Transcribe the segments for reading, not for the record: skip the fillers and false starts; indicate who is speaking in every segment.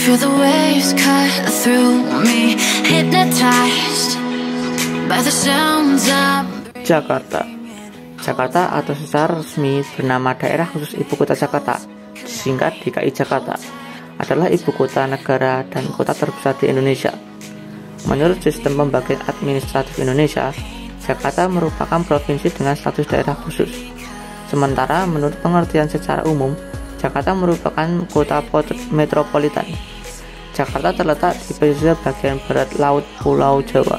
Speaker 1: Feel the waves cut through me, hypnotized by the sounds of
Speaker 2: Jakarta. Jakarta atau secara resmi bernama Daerah Khusus Ibu Kota Jakarta, disingkat DKI Jakarta, adalah ibu kota negara dan kota terbesar di Indonesia. Menurut sistem pembagian administratif Indonesia, Jakarta merupakan provinsi dengan status daerah khusus. Sementara menurut pengertian secara umum, Jakarta merupakan kota metropolitan. Jakarta terletak di pesisir bagian barat Laut Pulau Jawa.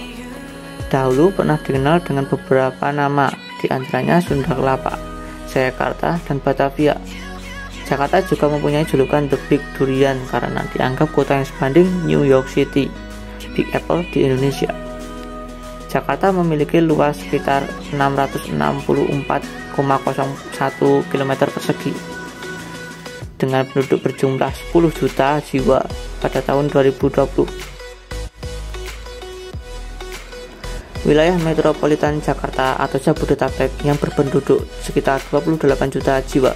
Speaker 2: Dahulu pernah dikenal dengan beberapa nama, di antaranya Sunda Kelapa, Jayakarta, dan Batavia. Jakarta juga mempunyai julukan The Big Durian karena dianggap kota yang sebanding New York City, Big Apple di Indonesia. Jakarta memiliki luas sekitar 664,01 km persegi dengan penduduk berjumlah 10 juta jiwa pada tahun 2020. Wilayah metropolitan Jakarta atau Jabodetabek yang berpenduduk sekitar 28 juta jiwa.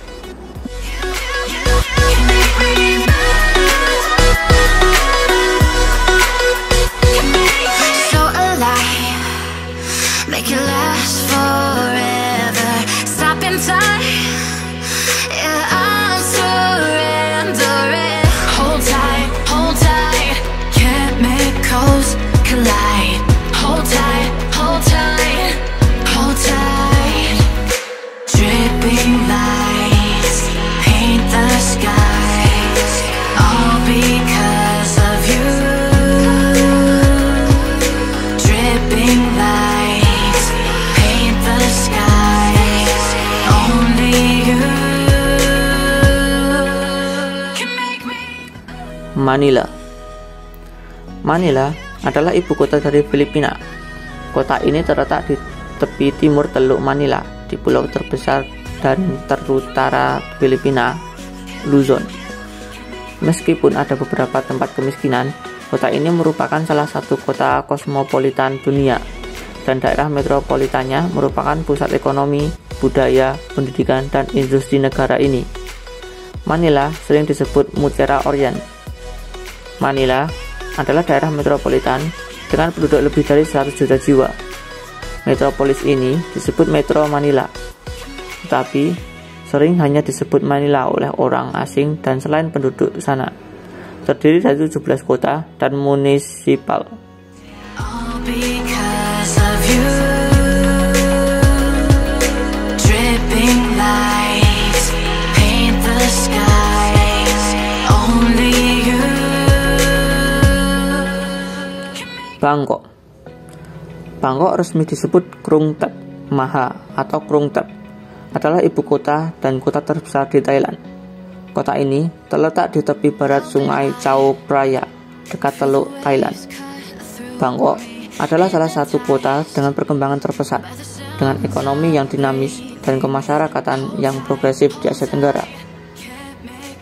Speaker 1: make it last forever. Stop in time. Yeah, I'm surrendering. Hold tight, chemicals collide. Hold tight, hold tight, hold tight. Dripping lights paint the skies, all because of you. Dripping lights paint the skies, only you can make me.
Speaker 2: Manila adalah ibu kota dari Filipina. Kota ini terletak di tepi timur Teluk Manila, di pulau terbesar dan terutara Filipina, Luzon. Meskipun ada beberapa tempat kemiskinan, kota ini merupakan salah satu kota kosmopolitan dunia, dan daerah metropolitannya merupakan pusat ekonomi, budaya, pendidikan, dan industri negara ini. Manila sering disebut Mutiara Orient. Manila adalah daerah metropolitan dengan penduduk lebih dari 100 juta jiwa. Metropolis ini disebut Metro Manila, tetapi sering hanya disebut Manila oleh orang asing dan selain penduduk sana. Terdiri dari 17 kota dan munisipal.
Speaker 1: All because of you. Dripping lights paint the skies, only you.
Speaker 2: Bangkok resmi disebut Krung Thep Maha atau Krung Thep, adalah ibu kota dan kota terbesar di Thailand. Kota ini terletak di tepi barat Sungai Chao Phraya, dekat Teluk Thailand. Bangkok adalah salah satu kota dengan perkembangan terpesat, dengan ekonomi yang dinamis dan kemasyarakatan yang progresif di Asia Tenggara.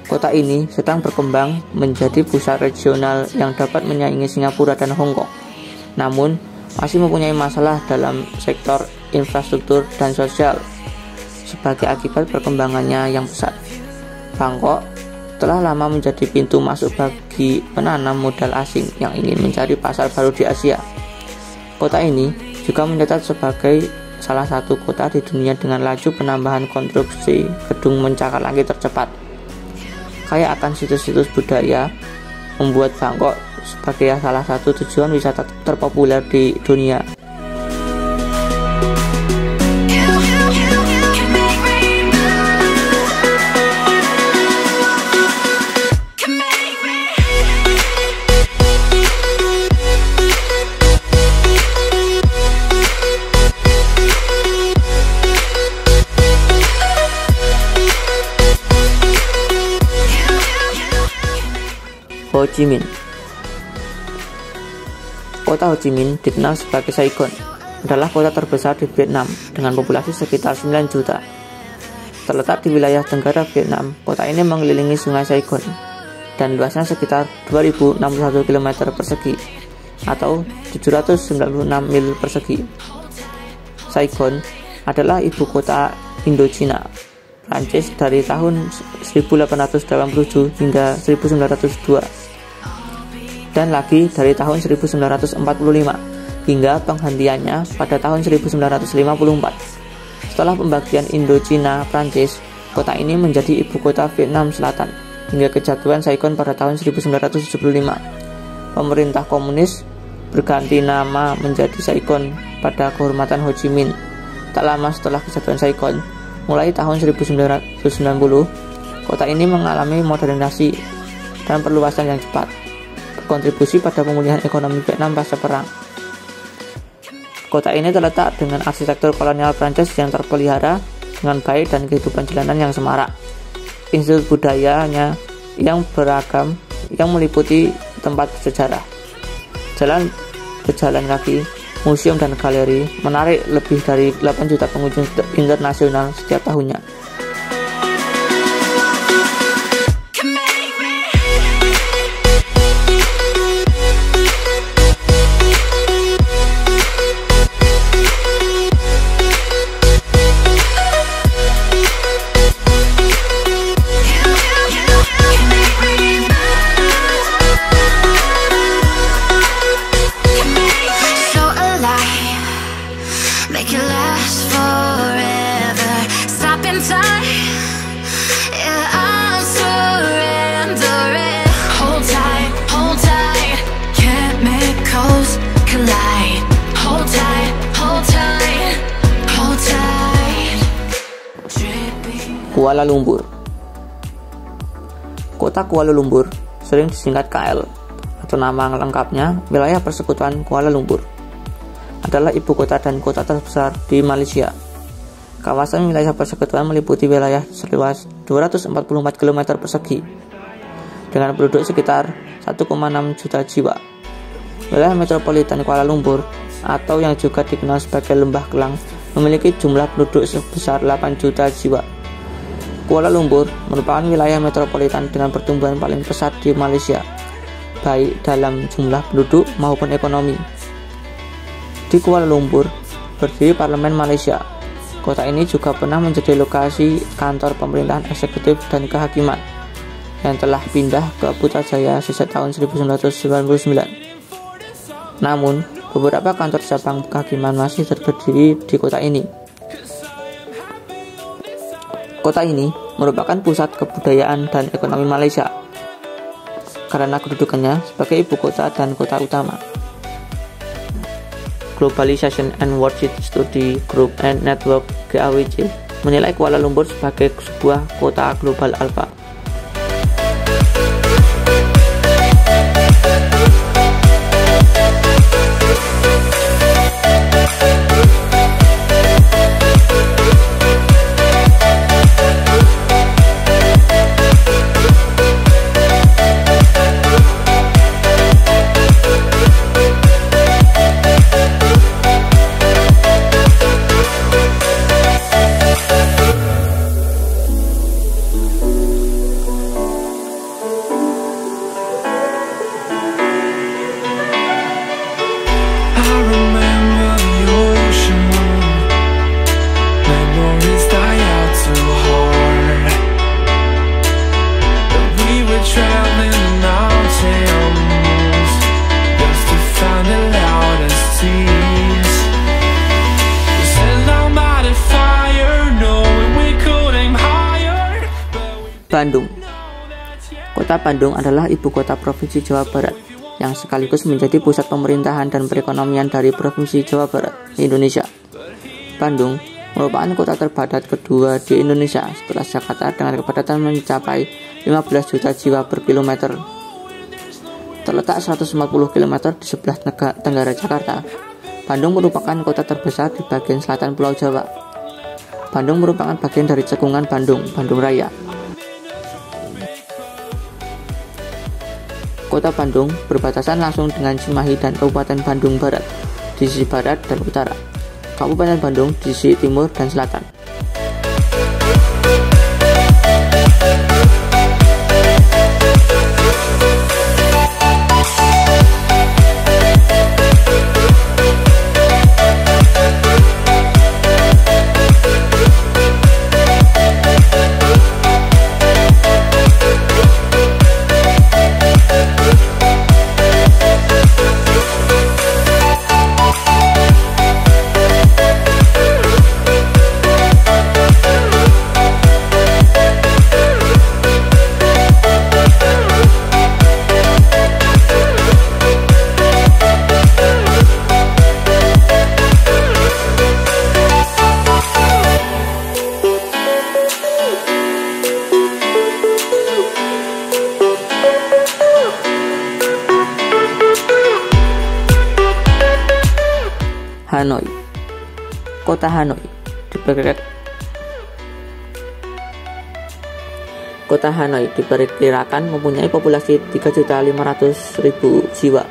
Speaker 2: Kota ini sedang berkembang menjadi pusat regional yang dapat menyaingi Singapura dan Hong Kong, namun masih mempunyai masalah dalam sektor infrastruktur dan sosial sebagai akibat perkembangannya yang pesat. Bangkok telah lama menjadi pintu masuk bagi penanam modal asing yang ingin mencari pasar baru di Asia. Kota ini juga mencatat sebagai salah satu kota di dunia dengan laju penambahan konstruksi gedung mencakar langit tercepat. Kaya akan situs-situs budaya membuat Bangkok sebagai salah satu tujuan wisata terpopuler di dunia. Ho Chi Minh. Kota Ho Chi Minh dikenal sebagai Saigon, adalah kota terbesar di Vietnam dengan populasi sekitar 9 juta. Terletak di wilayah tenggara Vietnam, kota ini mengelilingi sungai Saigon dan luasnya sekitar 2061 km persegi atau 796 mil persegi. Saigon adalah ibu kota Indochina Prancis dari tahun 1887 hingga 1902. dan lagi dari tahun 1945 hingga penghentiannya pada tahun 1954. Setelah pembagian Indochina Prancis, kota ini menjadi ibu kota Vietnam Selatan hingga kejatuhan Saigon pada tahun 1975. Pemerintah komunis berganti nama menjadi Saigon pada kehormatan Ho Chi Minh. Tak lama setelah kejatuhan Saigon, mulai tahun 1990, kota ini mengalami modernisasi dan perluasan yang cepat, berkontribusi pada pemulihan ekonomi Vietnam pasca perang. Kota ini terletak dengan arsitektur kolonial Prancis yang terpelihara dengan baik dan kehidupan jalanan yang semarak. Institut budayanya yang beragam yang meliputi tempat sejarah, jalan berjalan kaki, museum dan galeri menarik lebih dari 8 juta pengunjung internasional setiap tahunnya. Kuala Lumpur. Kota Kuala Lumpur sering disingkat KL atau nama lengkapnya Wilayah Persekutuan Kuala Lumpur, adalah ibu kota dan kota terbesar di Malaysia. Kawasan wilayah persekutuan meliputi wilayah seluas 244 km persegi dengan penduduk sekitar 1,6 juta jiwa. Wilayah metropolitan Kuala Lumpur atau yang juga dikenal sebagai Lembah Kelang memiliki jumlah penduduk sebesar 8 juta jiwa. Kuala Lumpur merupakan wilayah metropolitan dengan pertumbuhan paling pesat di Malaysia, baik dalam jumlah penduduk maupun ekonomi. Di Kuala Lumpur berdiri Parlemen Malaysia. Kota ini juga pernah menjadi lokasi kantor pemerintahan eksekutif dan kehakiman yang telah pindah ke Putrajaya sejak tahun 1999. Namun, beberapa kantor cabang kehakiman masih berdiri di kota ini. Kota ini merupakan pusat kebudayaan dan ekonomi Malaysia karena kedudukannya sebagai ibu kota dan kota utama. Globalization and World Study Group and Network (GAWC) menilai Kuala Lumpur sebagai sebuah kota global alfa. Bandung. Kota Bandung adalah ibu kota Provinsi Jawa Barat yang sekaligus menjadi pusat pemerintahan dan perekonomian dari Provinsi Jawa Barat, Indonesia. Bandung merupakan kota terpadat kedua di Indonesia setelah Jakarta dengan kepadatan mencapai 15 juta jiwa per kilometer. Terletak 150 km di sebelah tenggara Jakarta, Bandung merupakan kota terbesar di bagian selatan Pulau Jawa. Bandung merupakan bagian dari cekungan Bandung, Bandung Raya. Kota Bandung berbatasan langsung dengan Cimahi dan Kabupaten Bandung Barat di sisi barat dan utara, Kabupaten Bandung di sisi timur dan selatan. Hanoi. Kota Hanoi diperkirakan mempunyai populasi 3.500.000 jiwa.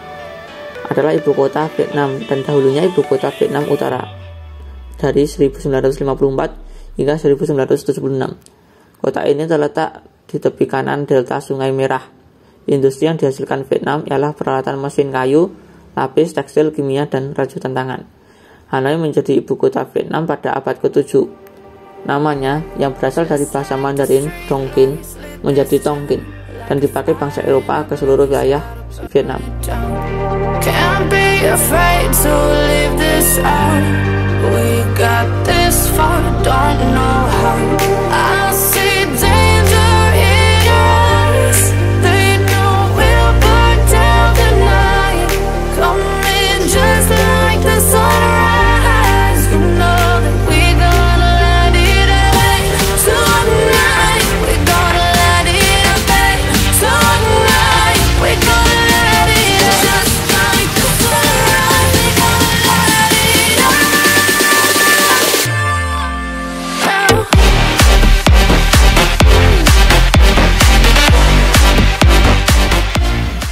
Speaker 2: Adalah ibu kota Vietnam dan dahulunya ibu kota Vietnam Utara dari 1954 hingga 1976. Kota ini terletak di tepi kanan delta Sungai Merah. Industri yang dihasilkan Vietnam ialah peralatan mesin kayu, lapis, tekstil, kimia, dan rajutan tangan. Hanoi menjadi ibu kota Vietnam pada abad ke-7. Namanya yang berasal dari bahasa Mandarin Dongkin menjadi Tonkin dan dipakai bangsa Eropa ke seluruh wilayah Vietnam.
Speaker 1: Can't be afraid to leave this out. We got this far, don't know how. I see danger in your eyes. They know we'll burn down the night. Coming just like the sunrise. You know that we're gonna let it away. Tonight, we're gonna let it away. Tonight, we're gonna let it away. Just like the sunrise, we're gonna let it away.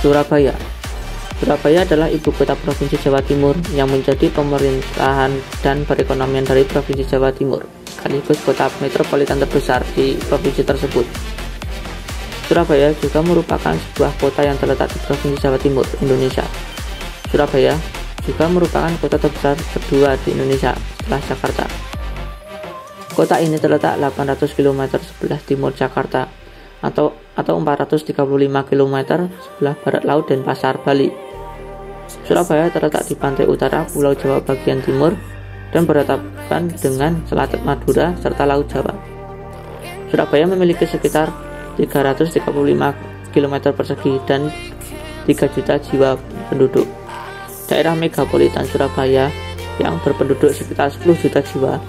Speaker 2: Surabaya. Surabaya adalah ibu kota Provinsi Jawa Timur yang menjadi pemerintahan dan perekonomian dari Provinsi Jawa Timur, sekaligus kota metropolitan terbesar di provinsi tersebut. Surabaya juga merupakan sebuah kota yang terletak di Provinsi Jawa Timur, Indonesia. Surabaya juga merupakan kota terbesar kedua di Indonesia setelah Jakarta. Kota ini terletak 800 km sebelah timur Jakarta atau 435 km sebelah barat laut Denpasar, Bali. Surabaya terletak di pantai utara Pulau Jawa bagian timur dan berhadapan dengan Selat Madura serta Laut Jawa. Surabaya memiliki sekitar 335 km persegi dan 3 juta jiwa penduduk. Daerah megapolitan Surabaya yang berpenduduk sekitar 10 juta jiwa.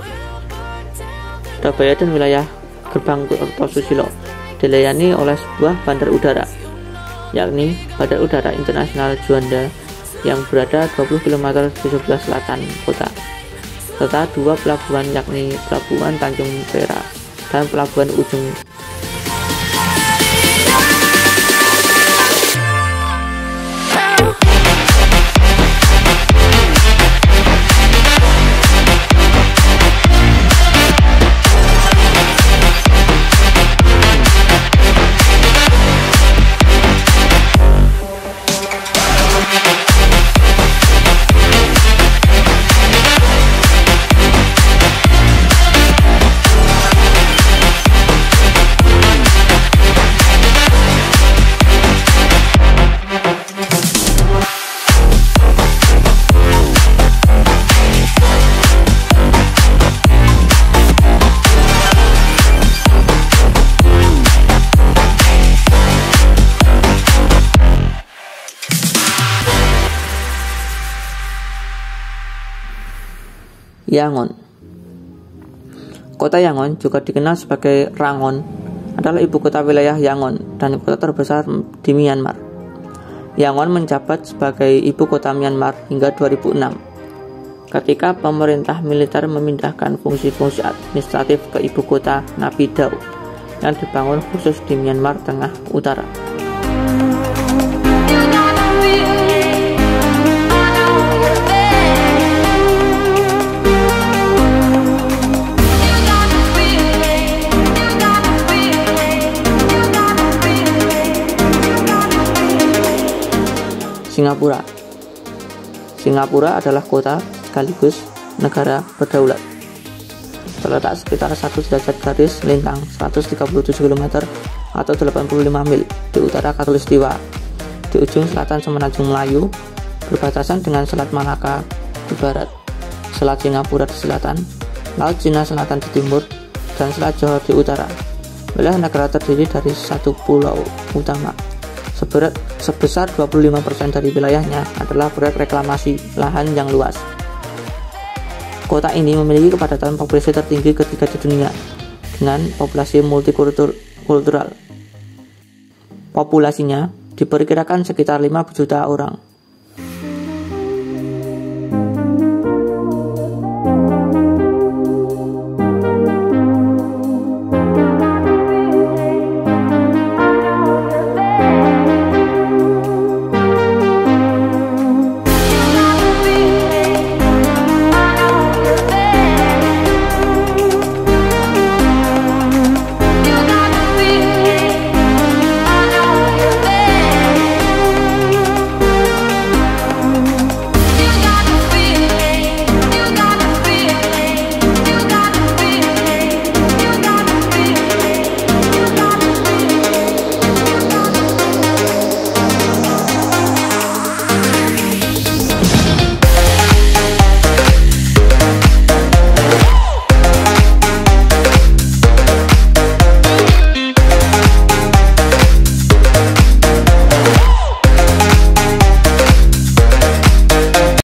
Speaker 2: Surabaya dan wilayah Gerbang Kertosusilo dilayani oleh sebuah bandar udara, yakni Bandar Udara Internasional Juanda yang berada 20 km di sebelah selatan kota, serta 2 pelabuhan yakni Pelabuhan Tanjung Perak dan Pelabuhan Ujung. Yangon. Kota Yangon, juga dikenal sebagai Rangon, adalah ibu kota wilayah Yangon dan kota terbesar di Myanmar. Yangon menjabat sebagai ibu kota Myanmar hingga 2006, ketika pemerintah militer memindahkan fungsi-fungsi administratif ke ibu kota Naypyidaw yang dibangun khusus di Myanmar Tengah Utara. Singapura adalah kota sekaligus negara berdaulat. Terletak sekitar 1 derajat garis lintang 137 km atau 85 mil di utara Khatulistiwa, di ujung selatan Semenanjung Melayu, berbatasan dengan Selat Malaka di barat, Selat Singapura di selatan, Laut Cina Selatan di timur, dan Selat Johor di utara. Wilayah negara terdiri dari satu pulau utama. Sebesar 25% dari wilayahnya adalah proyek reklamasi lahan yang luas. Kota ini memiliki kepadatan populasi tertinggi ketiga di dunia, dengan populasi multikultural. Populasinya diperkirakan sekitar 5 juta orang.